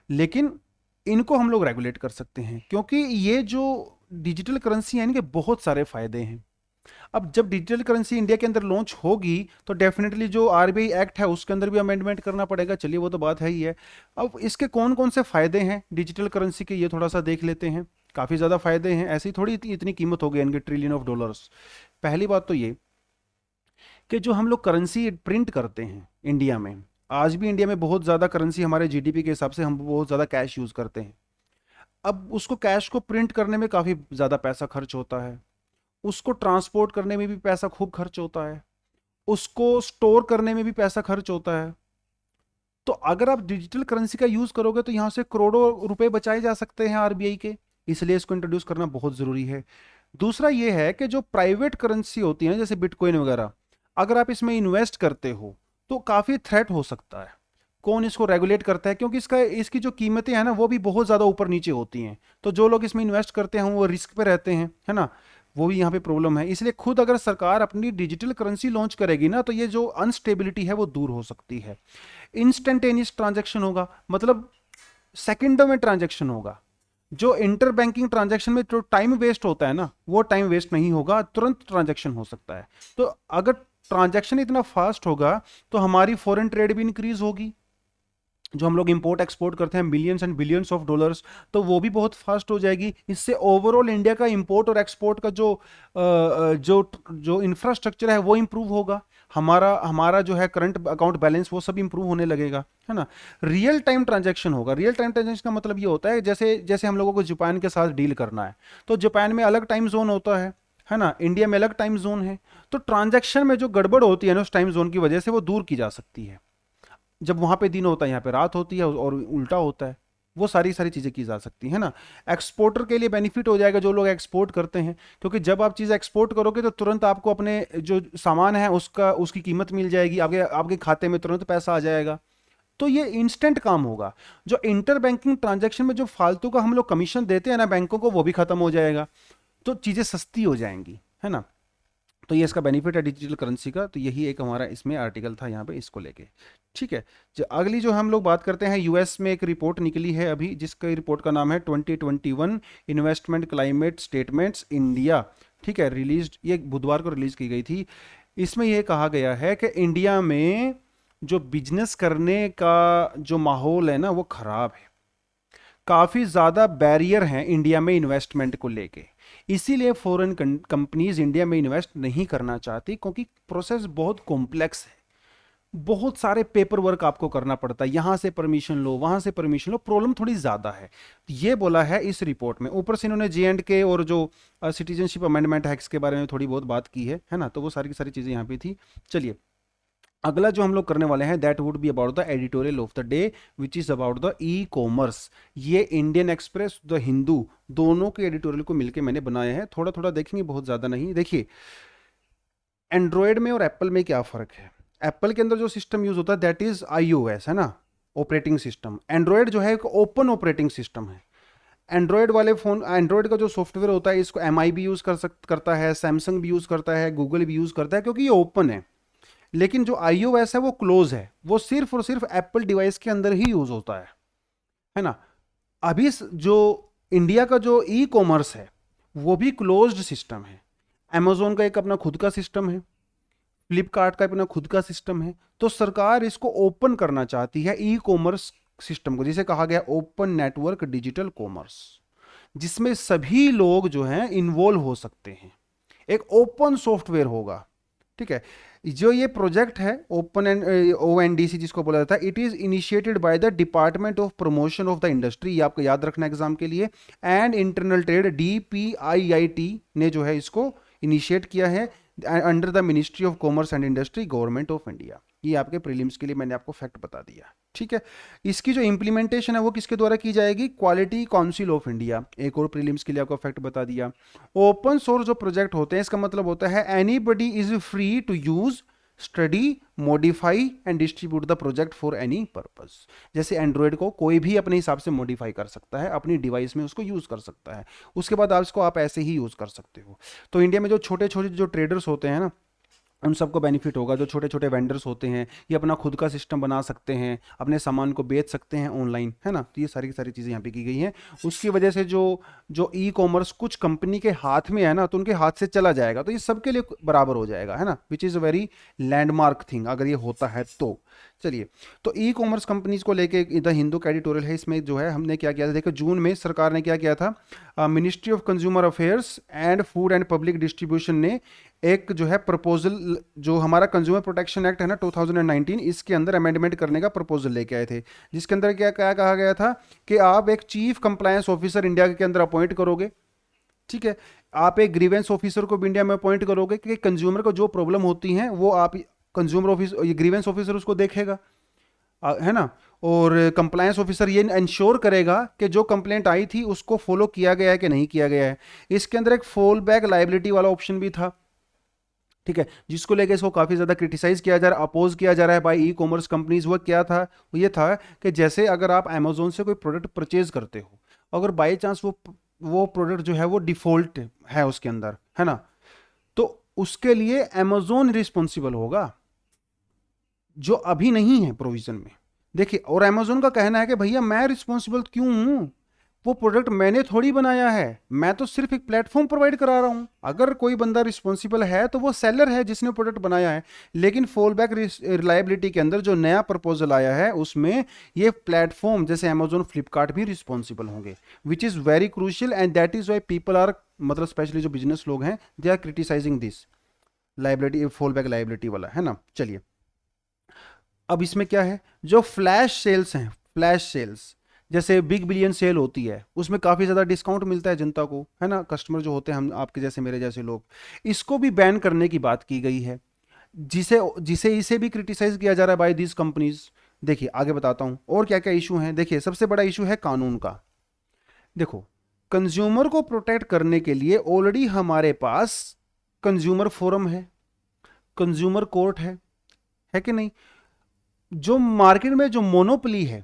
लेकिन इनको हम लोग रेगुलेट कर सकते हैं, क्योंकि ये जो डिजिटल करेंसी है, इनके बहुत सारे फायदे हैं। अब जब डिजिटल करेंसी इंडिया के अंदर लॉन्च होगी तो डेफिनेटली जो आरबीआई एक्ट है उसके अंदर भी अमेंडमेंट करना पड़ेगा। चलिए, वो तो बात है ही है। अब इसके कौन कौन से फायदे हैं डिजिटल करेंसी के, ये थोड़ा सा देख लेते हैं। काफ़ी ज़्यादा फायदे हैं, ऐसी थोड़ी इतनी कीमत हो गई इनके, ट्रिलियन ऑफ डॉलर्स। पहली बात तो ये कि जो हम लोग करेंसी प्रिंट करते हैं इंडिया में, आज भी इंडिया में बहुत ज़्यादा करेंसी, हमारे जीडीपी के हिसाब से हम बहुत ज़्यादा कैश यूज़ करते हैं। अब उसको कैश को प्रिंट करने में काफ़ी ज़्यादा पैसा खर्च होता है, उसको ट्रांसपोर्ट करने में भी पैसा खूब खर्च होता है, उसको स्टोर करने में भी पैसा खर्च होता है। तो अगर आप डिजिटल करेंसी का यूज करोगे तो यहां से करोड़ों रुपए बचाए जा सकते हैं आरबीआई के। इसलिए इसको इंट्रोड्यूस करना बहुत जरूरी है। दूसरा ये है कि जो प्राइवेट करेंसी होती है, जैसे बिटकॉइन वगैरह, अगर आप इसमें इन्वेस्ट करते हो तो काफी थ्रेट हो सकता है। कौन इसको रेगुलेट करता है? क्योंकि इसकी जो कीमतें हैं ना, वो भी बहुत ज़्यादा ऊपर नीचे होती हैं। तो जो लोग इसमें इन्वेस्ट करते हैं वो रिस्क पे रहते हैं, है ना। वो भी यहाँ पे प्रॉब्लम है। इसलिए खुद अगर सरकार अपनी डिजिटल करेंसी लॉन्च करेगी ना, तो ये जो अनस्टेबिलिटी है वो दूर हो सकती है। इंस्टेंटेनियस ट्रांजैक्शन होगा, मतलब सेकंडों में ट्रांजैक्शन होगा। जो इंटर बैंकिंग ट्रांजैक्शन में जो टाइम वेस्ट होता है ना, वो टाइम वेस्ट नहीं होगा, तुरंत ट्रांजैक्शन हो सकता है। तो अगर ट्रांजैक्शन इतना फास्ट होगा तो हमारी फॉरेन ट्रेड भी इंक्रीज होगी। जो हम लोग इंपोर्ट एक्सपोर्ट करते हैं billions and billions of dollars, तो वो भी बहुत फास्ट हो जाएगी। इससे ओवरऑल इंडिया का इंपोर्ट और एक्सपोर्ट का जो इंफ्रास्ट्रक्चर है वो इंप्रूव होगा। हमारा हमारा जो है करंट अकाउंट बैलेंस वो सब इंप्रूव होने लगेगा, है ना। रियल टाइम ट्रांजैक्शन होगा। रियल टाइम ट्रांजैक्शन का मतलब ये होता है, जैसे जैसे हम लोगों को जापान के साथ डील करना है, तो जापान में अलग टाइम जोन होता है ना, इंडिया में अलग टाइम जोन है। तो ट्रांजैक्शन में जो गड़बड़ होती है ना उस टाइम जोन की वजह से, वो दूर की जा सकती है। जब वहां पे दिन होता है, यहाँ पे रात होती है, और उल्टा होता है, वो सारी सारी चीज़ें की जा सकती है ना। एक्सपोर्टर के लिए बेनिफिट हो जाएगा, जो लोग एक्सपोर्ट करते हैं, क्योंकि जब आप चीज़ एक्सपोर्ट करोगे तो तुरंत आपको अपने जो सामान है उसकी कीमत मिल जाएगी, आपके आपके खाते में तुरंत पैसा आ जाएगा। तो ये इंस्टेंट काम होगा। जो इंटर बैंकिंग ट्रांजेक्शन में जो फालतू का हम लोग कमीशन देते हैं ना बैंकों को, वो भी खत्म हो जाएगा। तो चीज़ें सस्ती हो जाएंगी, है ना। तो ये इसका बेनिफिट है डिजिटल करेंसी का। तो यही एक हमारा इसमें आर्टिकल था यहाँ पे इसको लेके। ठीक है, जो अगली जो हम लोग बात करते हैं, यूएस में एक रिपोर्ट निकली है अभी, जिसका रिपोर्ट का नाम है 2021 इन्वेस्टमेंट क्लाइमेट स्टेटमेंट्स इंडिया। ठीक है, रिलीज, ये बुधवार को रिलीज की गई थी। इसमें यह कहा गया है कि इंडिया में जो बिजनेस करने का जो माहौल है ना वो खराब है, काफ़ी ज़्यादा बैरियर हैं इंडिया में इन्वेस्टमेंट को लेके। इसीलिए फॉरेन कंपनीज इंडिया में इन्वेस्ट नहीं करना चाहती, क्योंकि प्रोसेस बहुत कॉम्प्लेक्स है, बहुत सारे पेपर वर्क आपको करना पड़ता है, यहां से परमिशन लो वहां से परमिशन लो, प्रॉब्लम थोड़ी ज़्यादा है। ये बोला है इस रिपोर्ट में। ऊपर से इन्होंने J&K और जो सिटीजनशिप अमेंडमेंट एक्ट के बारे में थोड़ी बहुत बात की है ना, तो वो सारी की सारी चीज़ें यहाँ पे थी। चलिए अगला जो हम लोग करने वाले हैं that would be about the editorial of the day which is about the e commerce. ये इंडियन एक्सप्रेस, द हिंदू, दोनों के एडिटोरियल को मिलकर मैंने बनाया है। थोड़ा थोड़ा देखेंगे, बहुत ज़्यादा नहीं। देखिए एंड्रॉयड में और एप्पल में क्या फ़र्क है। एप्पल के अंदर जो सिस्टम यूज़ होता है दैट इज़ iOS, है ना, ऑपरेटिंग सिस्टम। एंड्रॉयड जो है एक ओपन ऑपरेटिंग सिस्टम है। एंड्रॉयड वाले फ़ोन, एंड्रॉयड का जो सॉफ्टवेयर होता है इसको MI भी यूज़ करता है, सैमसंग भी यूज़ करता है, गूगल भी यूज़ करता है, क्योंकि ये ओपन है। लेकिन जो iOS है वो क्लोज है, वो सिर्फ और सिर्फ एप्पल डिवाइस के अंदर ही यूज होता है ना। अभी जो इंडिया का जो ई कॉमर्स है वो भी क्लोज्ड सिस्टम है। अमेजोन का एक अपना खुद का सिस्टम है, फ्लिपकार्ट का अपना खुद का सिस्टम है। तो सरकार इसको ओपन करना चाहती है ई कॉमर्स सिस्टम को, जिसे कहा गया ओपन नेटवर्क डिजिटल कॉमर्स, जिसमें सभी लोग जो हैं इन्वॉल्व हो सकते हैं। एक ओपन सॉफ्टवेयर होगा, ठीक है। जो ये प्रोजेक्ट है ओपन एंड ONDC जिसको बोला जाता है, it is initiated by the department of promotion of the industry, ये आपको याद रखना एग्जाम के लिए, एंड इंटरनल ट्रेड DPIIT ने जो है इसको इनिशिएट किया है under the ministry of commerce and industry, government of India. ये आपके प्रीलिम्स के लिए मैंने आपको फैक्ट बता दिया, ठीक है। इसकी जो इंप्लीमेंटेशन है वो किसके द्वारा की जाएगी, क्वालिटी काउंसिल ऑफ इंडिया। एक और प्रीलिम्स के लिए आपको फैक्ट बता दिया। ओपन सोर्स जो प्रोजेक्ट होते हैं इसका मतलब होता है anybody is free to use, study, modify and distribute the project for any purpose. जैसे एंड्रॉयड को कोई भी अपने हिसाब से मॉडिफाई कर सकता है, अपनी डिवाइस में उसको यूज कर सकता है, उसके बाद आप इसको आप ऐसे ही यूज कर सकते हो। तो इंडिया में जो छोटे छोटे जो ट्रेडर्स होते हैं ना, उन सबको बेनिफिट होगा। जो छोटे छोटे वेंडर्स होते हैं ये अपना खुद का सिस्टम बना सकते हैं, अपने सामान को बेच सकते हैं ऑनलाइन, है ना। तो ये सारी की सारी चीज़ें यहाँ पे की गई हैं। उसकी वजह से जो जो ई कॉमर्स कुछ कंपनी के हाथ में है ना, तो उनके हाथ से चला जाएगा, तो ये सबके लिए बराबर हो जाएगा, है ना, which is a very landmark thing अगर ये होता है तो। चलिए, तो ई कॉमर्स कंपनीज को लेके द हिंदू का एडिटोरियल है, इसमें जो है हमने क्या किया था, देखो जून में सरकार ने क्या किया था, ministry of consumer affairs and food and public distribution ने एक जो है प्रपोजल, जो हमारा कंज्यूमर प्रोटेक्शन एक्ट है ना 2019, इसके अंदर अमेंडमेंट करने का प्रपोजल लेके आए थे, जिसके अंदर क्या क्या कहा गया था कि आप एक चीफ कंप्लायंस ऑफिसर इंडिया के अंदर अपॉइंट करोगे, ठीक है। आप एक ग्रीवेंस ऑफिसर को भी इंडिया में अपॉइंट करोगे कि कंज्यूमर को जो प्रॉब्लम होती है वो आप कंज्यूमर ऑफिस, ये ग्रीवेंस ऑफिसर उसको देखेगा, है ना। और कंप्लायंस ऑफिसर ये इंश्योर करेगा कि जो कंप्लेंट आई थी उसको फॉलो किया गया है कि नहीं किया गया है। इसके अंदर एक फॉल बैक लाइबिलिटी वाला ऑप्शन भी था, ठीक है, जिसको लेके इसको काफ़ी ज़्यादा क्रिटिसाइज किया जा रहा है, अपोज किया जा रहा है बाय ई कॉमर्स कंपनीज। वो क्या था, वो ये था कि जैसे अगर आप अमेजोन से कोई प्रोडक्ट परचेज करते हो, अगर बाई चांस वो प्रोडक्ट जो है वो डिफॉल्ट है उसके अंदर, है ना, तो उसके लिए अमेजोन रिस्पॉन्सिबल होगा, जो अभी नहीं है प्रोविजन में। देखिए, और अमेजोन का कहना है कि भैया मैं रिस्पॉन्सिबल क्यों हूं, वो प्रोडक्ट मैंने थोड़ी बनाया है, मैं तो सिर्फ एक प्लेटफॉर्म प्रोवाइड करा रहा हूं। अगर कोई बंदा रिस्पॉन्सिबल है तो वो सेलर है जिसने प्रोडक्ट बनाया है। लेकिन फॉल बैक रिलायबिलिटी के अंदर जो नया प्रपोजल आया है उसमें ये प्लेटफॉर्म जैसे अमेजोन, फ्लिपकार्ट भी रिस्पॉन्सिबल होंगे, which is very crucial and that is why people are, मतलब स्पेशली जो बिजनेस लोग हैं, they are criticising this liability, fall back liability वाला, है ना। चलिए, अब इसमें क्या है, जो फ्लैश सेल्स हैं, फ्लैश सेल्स जैसे बिग बिलियन सेल होती है, उसमें काफ़ी ज़्यादा डिस्काउंट मिलता है जनता को, है ना, कस्टमर जो होते हैं हम आपके जैसे मेरे जैसे लोग, इसको भी बैन करने की बात की गई है, जिसे जिसे इसे भी क्रिटिसाइज किया जा रहा है बाय दिस कंपनीज। देखिए आगे बताता हूँ और क्या क्या इशू हैं। देखिए, सबसे बड़ा इशू है कानून का। देखो, कंज्यूमर को प्रोटेक्ट करने के लिए ऑलरेडी हमारे पास कंज्यूमर फोरम है, कंज्यूमर कोर्ट है कि नहीं। जो मार्केट में जो मोनोपोली है,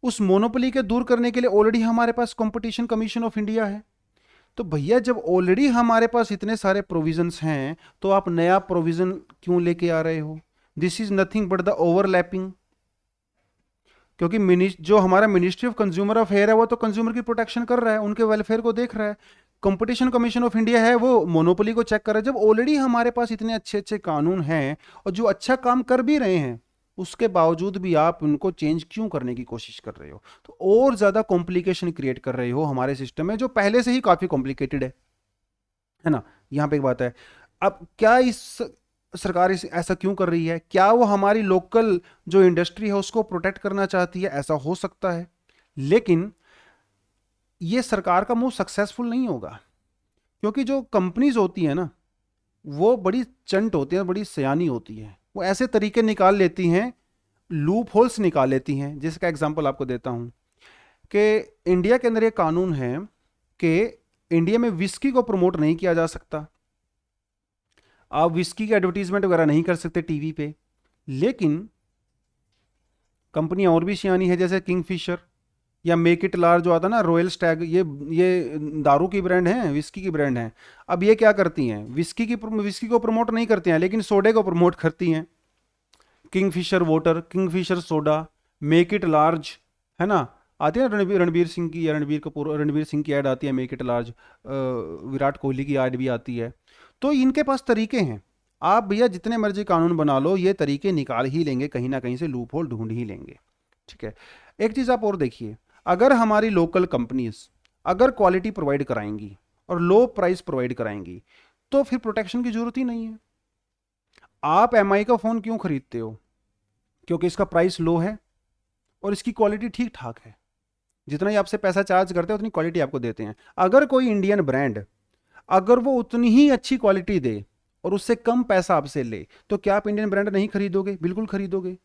उस मोनोपोली के दूर करने के लिए ऑलरेडी हमारे पास कंपटीशन कमीशन ऑफ इंडिया है। तो भैया जब ऑलरेडी हमारे पास इतने सारे प्रोविजंस हैं तो आप नया प्रोविजन क्यों लेके आ रहे हो। This is nothing but the overlapping, क्योंकि जो हमारा मिनिस्ट्री ऑफ कंज्यूमर अफेयर है वो तो कंज्यूमर की प्रोटेक्शन कर रहा है, उनके वेलफेयर को देख रहा है। कंपटीशन कमीशन ऑफ इंडिया है वो मोनोपोली को चेक कर रहा है। जब ऑलरेडी हमारे पास इतने अच्छे अच्छे कानून हैं और जो अच्छा काम कर भी रहे हैं, उसके बावजूद भी आप उनको चेंज क्यों करने की कोशिश कर रहे हो? तो और ज्यादा कॉम्प्लिकेशन क्रिएट कर रहे हो हमारे सिस्टम में, जो पहले से ही काफी कॉम्प्लिकेटेड है ना। यहाँ पे एक बात है, अब क्या इस सरकार ऐसा क्यों कर रही है? क्या वो हमारी लोकल जो इंडस्ट्री है उसको प्रोटेक्ट करना चाहती है? ऐसा हो सकता है, लेकिन ये सरकार का मूव सक्सेसफुल नहीं होगा, क्योंकि जो कंपनीज होती है ना, वो बड़ी चंट होती हैं, बड़ी सयानी होती है। वो ऐसे तरीके निकाल लेती हैं, लूप होल्स निकाल लेती हैं। जिसका एग्जांपल आपको देता हूं कि इंडिया के अंदर ये कानून है कि इंडिया में विस्की को प्रमोट नहीं किया जा सकता, आप विस्की की एडवर्टीजमेंट वगैरह नहीं कर सकते टीवी पे। लेकिन कंपनियां और भी सियानी है, जैसे किंगफिशर या मेक इट लार्ज जो आता है ना, रॉयल स्टैग, ये दारू की ब्रांड है, विस्की की ब्रांड है। अब ये क्या करती हैं, विस्की को प्रमोट नहीं करती हैं, लेकिन सोडे को प्रमोट करती हैं। Kingfisher water, Kingfisher soda, make it large, है ना। आती है ना रणबीर सिंह की या रणबीर सिंह की ऐड आती है, make it large. Virat Kohli की ऐड भी आती है। तो इनके पास तरीके हैं। आप भैया जितने मर्जी कानून बना लो, ये तरीके निकाल ही लेंगे, कहीं ना कहीं से लूप होल ढूंढ ही लेंगे। ठीक है। एक चीज आप और देखिए, अगर हमारी लोकल कंपनीज अगर क्वालिटी प्रोवाइड कराएंगी और लो प्राइस प्रोवाइड कराएंगी, तो फिर प्रोटेक्शन की जरूरत ही नहीं है। आप एमआई का फोन क्यों खरीदते हो? क्योंकि इसका प्राइस लो है और इसकी क्वालिटी ठीक ठाक है। जितना ही आपसे पैसा चार्ज करते हैं उतनी क्वालिटी आपको देते हैं। अगर कोई इंडियन ब्रांड अगर वो उतनी ही अच्छी क्वालिटी दे और उससे कम पैसा आपसे ले, तो क्या आप इंडियन ब्रांड नहीं खरीदोगे? बिल्कुल खरीदोगे।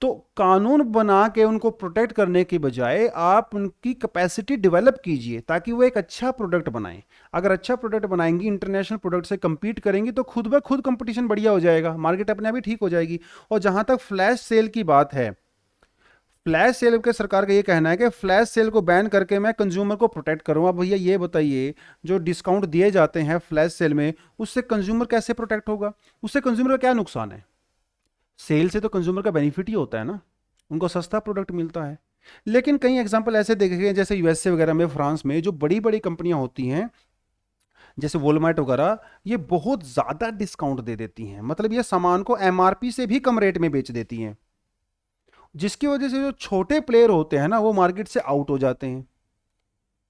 तो कानून बना के उनको प्रोटेक्ट करने की बजाय आप उनकी कैपेसिटी डेवलप कीजिए, ताकि वो एक अच्छा प्रोडक्ट बनाएं। अगर अच्छा प्रोडक्ट बनाएंगी, इंटरनेशनल प्रोडक्ट से compete करेंगी, तो खुद ब खुद कंपटीशन बढ़िया हो जाएगा, मार्केट अपने आप ही ठीक हो जाएगी। और जहां तक फ्लैश सेल की बात है, फ्लैश सेल के सरकार का ये कहना है कि फ्लैश सेल को बैन करके मैं कंज्यूमर को प्रोटेक्ट करूंगा। भैया ये बताइए, जो डिस्काउंट दिए जाते हैं फ्लैश सेल में, उससे कंज्यूमर कैसे प्रोटेक्ट होगा? उससे कंज्यूमर का क्या नुकसान है? सेल से तो कंज्यूमर का बेनिफिट ही होता है ना, उनको सस्ता प्रोडक्ट मिलता है। लेकिन कई एग्जांपल ऐसे देखे गए, जैसे यूएसए वगैरह में, फ्रांस में, जो बड़ी बड़ी कंपनियां होती हैं जैसे वॉलमार्ट वगैरह, ये बहुत ज़्यादा डिस्काउंट दे देती हैं। मतलब ये सामान को एमआरपी से भी कम रेट में बेच देती हैं, जिसकी वजह से जो छोटे प्लेयर होते हैं ना, वो मार्केट से आउट हो जाते हैं,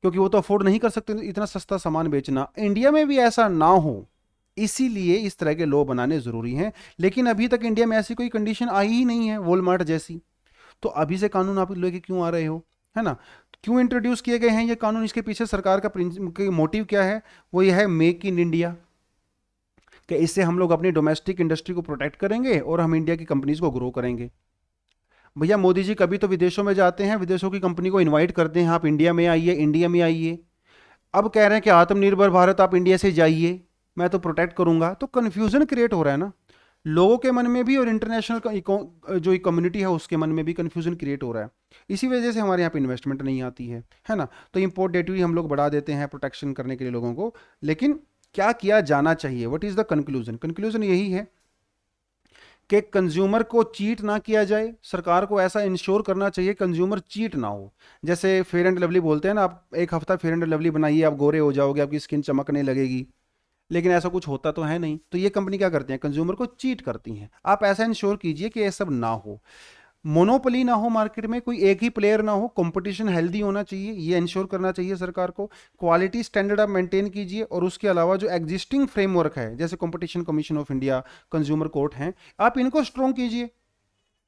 क्योंकि वो तो अफोर्ड नहीं कर सकते इतना सस्ता सामान बेचना। इंडिया में भी ऐसा ना हो, इसीलिए इस तरह के लॉ बनाने ज़रूरी हैं। लेकिन अभी तक इंडिया में ऐसी कोई कंडीशन आई ही नहीं है वॉलमार्ट जैसी। तो अभी से कानून आप लेके क्यों आ रहे हो, है ना? क्यों इंट्रोड्यूस किए गए हैं ये कानून? इसके पीछे सरकार का मोटिव क्या है? वो ये है मेक इन इंडिया, कि इससे हम लोग अपनी डोमेस्टिक इंडस्ट्री को प्रोटेक्ट करेंगे और हम इंडिया की कंपनीज को ग्रो करेंगे। भैया मोदी जी कभी तो विदेशों में जाते हैं, विदेशों की कंपनी को इन्वाइट करते हैं, आप इंडिया में आइए, इंडिया में आइए। अब कह रहे हैं कि आत्मनिर्भर भारत, आप इंडिया से जाइए, मैं तो प्रोटेक्ट करूंगा। तो कंफ्यूजन क्रिएट हो रहा है ना, लोगों के मन में भी, और इंटरनेशनल जो कम्युनिटी है उसके मन में भी कंफ्यूजन क्रिएट हो रहा है। इसी वजह से हमारे यहाँ पे इन्वेस्टमेंट नहीं आती है ना। तो इम्पोर्ट ड्यूटी हम लोग बढ़ा देते हैं प्रोटेक्शन करने के लिए लोगों को। लेकिन क्या किया जाना चाहिए? What is the conclusion? Conclusion यही है कि कंज्यूमर को चीट ना किया जाए। सरकार को ऐसा इंश्योर करना चाहिए कंज्यूमर चीट ना हो। जैसे फेयर एंड लवली बोलते हैं ना, आप एक हफ्ता फेयर एंड लवली बनाइए, आप गोरे हो जाओगे, आपकी स्किन चमकने लगेगी, लेकिन ऐसा कुछ होता तो है नहीं। तो ये कंपनी क्या करती है? कंज्यूमर को चीट करती हैं। आप ऐसा इंश्योर कीजिए कि ये सब ना हो, मोनोपोली ना हो, मार्केट में कोई एक ही प्लेयर ना हो, कंपटीशन हेल्दी होना चाहिए, ये इंश्योर करना चाहिए सरकार को। क्वालिटी स्टैंडर्ड आप मेंटेन कीजिए, और उसके अलावा जो एग्जिस्टिंग फ्रेमवर्क है, जैसे competition commission of India, consumer court हैं, आप इनको स्ट्रॉन्ग कीजिए,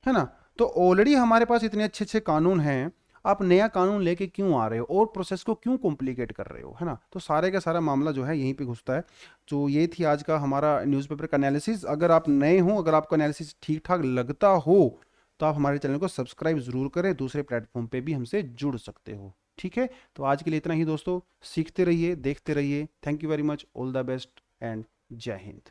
है ना। तो ऑलरेडी हमारे पास इतने अच्छे अच्छे कानून हैं, आप नया कानून लेके क्यों आ रहे हो और प्रोसेस को क्यों कॉम्प्लिकेट कर रहे हो, है ना। तो सारे का सारा मामला जो है यहीं पे घुसता है। तो ये थी आज का हमारा न्यूज़पेपर का एनालिसिस। अगर आप नए हो, अगर आपका एनालिसिस ठीक ठाक लगता हो, तो आप हमारे चैनल को सब्सक्राइब जरूर करें। दूसरे प्लेटफॉर्म पे भी हमसे जुड़ सकते हो। ठीक है, तो आज के लिए इतना ही दोस्तों। सीखते रहिए, देखते रहिए। Thank you very much, all the best and जय हिंद।